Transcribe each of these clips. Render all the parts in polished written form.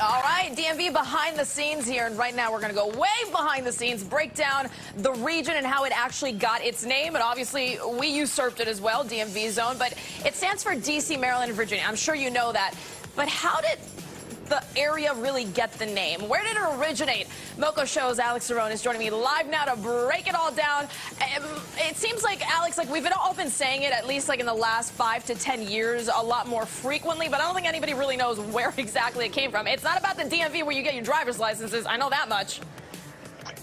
All right, DMV behind the scenes here, and right now we're going to go way behind the scenes, break down the region and how it actually got its name, and obviously we usurped it as well, DMV Zone, but it stands for D.C., Maryland, and Virginia. I'm sure you know that, but how did the area really get the name? Where did it originate? MoCo Show's Alex Tsironis joining me live now to break it all down. It seems like, Alex, like we've all been saying it at least like in the last 5 to 10 years a lot more frequently, but I don't think anybody really knows where exactly it came from. It's not about the DMV where you get your driver's licenses. I know that much.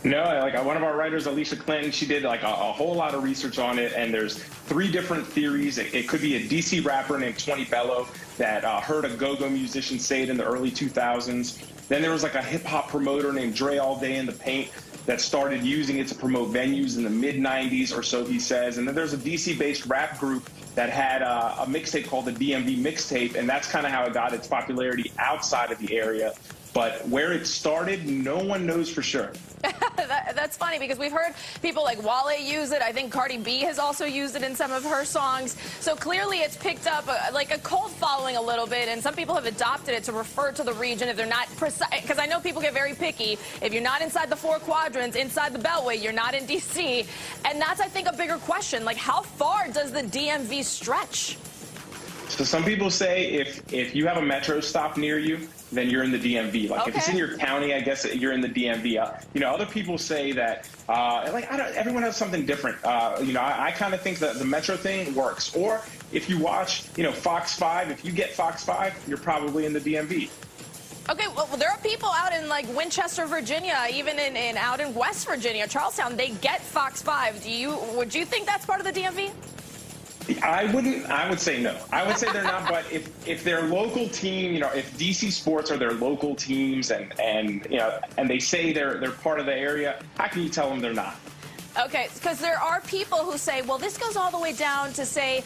No, like one of our writers, Alicia Clinton, she did like a whole lot of research on it, and there's 3 different theories. It could be a DC rapper named 20 Bello that heard a go-go musician say it in the early 2000s. Then there was like a hip-hop promoter named Dre All Day in the Paint that started using it to promote venues in the mid-90s, or so he says. And then there's a DC-based rap group that had a mixtape called the DMV Mixtape, and that's kind of how it got its popularity outside of the area. But where it started, no one knows for sure. That's funny because we've heard people like Wale use it. I think Cardi B has also used it in some of her songs. So clearly it's picked up like a cult following a little bit, and some people have adopted it to refer to the region if they're not precise. Because I know people get very picky. If you're not inside the 4 quadrants, inside the Beltway, you're not in D.C. And that's, I think, a bigger question. Like, how far does the DMV stretch? So some people say if you have a metro stop near you, then you're in the DMV. Like if it's in your county, I guess you're in the DMV. You know, other people say that everyone has something different. You know, I kind of think that the metro thing works. Or if you watch, you know, Fox 5, if you get Fox 5, you're probably in the DMV. Okay, well, there are people out in like Winchester, Virginia, even out in West Virginia, Charlestown. They get Fox 5. Would you think that's part of the DMV? I wouldn't. I would say no. I would say they're not. But if their local team, you know, if DC Sports are their local teams, and you know, and they say they're part of the area, how can you tell them they're not? Okay, because there are people who say, well, this goes all the way down to, say,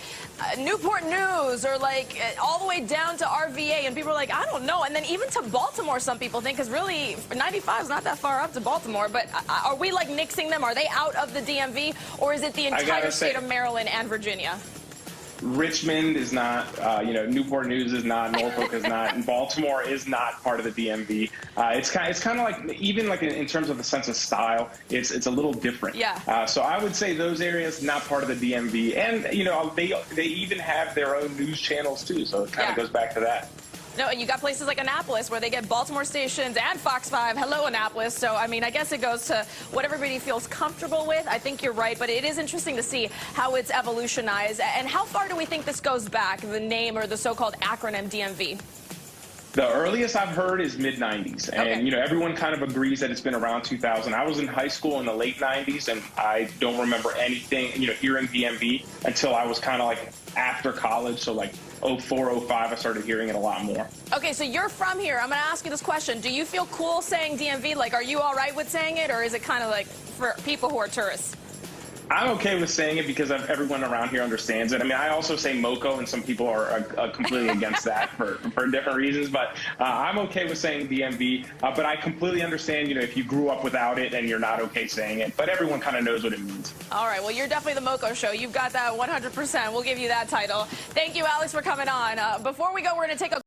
Newport News, or like all the way down to RVA, and people are like, I don't know. And then even to Baltimore, some people think, because really 95 is not that far up to Baltimore. But are we like nixing them? Are they out of the DMV, or is it the entire state of Maryland and Virginia? Richmond is not, you know, Newport News is not, Norfolk is not, and Baltimore is not part of the DMV. It's kind of like, even like in terms of the sense of style, it's a little different. Yeah. So I would say those areas not part of the DMV, and you know they even have their own news channels too. So it kind of goes back to that. No, and you got places like Annapolis where they get Baltimore stations and Fox 5. Hello, Annapolis. So, I mean, I guess it goes to what everybody feels comfortable with. I think you're right, but it is interesting to see how it's evolutionized. And how far do we think this goes back, the name or the so-called acronym DMV? The earliest I've heard is mid-90s, and you know, everyone kind of agrees that it's been around 2000. I was in high school in the late 90s, and I don't remember anything, you know, hearing DMV until I was kind of like after college, so like 04, 05, I started hearing it a lot more. Okay, so you're from here. I'm going to ask you this question. Do you feel cool saying DMV? Like, are you all right with saying it, or is it kind of like for people who are tourists? I'm okay with saying it because everyone around here understands it. I mean, I also say MoCo, and some people are completely against that for different reasons. But I'm okay with saying DMV. But I completely understand, you know, if you grew up without it and you're not okay saying it. But everyone kind of knows what it means. All right. Well, you're definitely the MoCo Show. You've got that 100%. We'll give you that title. Thank you, Alex, for coming on. Before we go, we're going to take a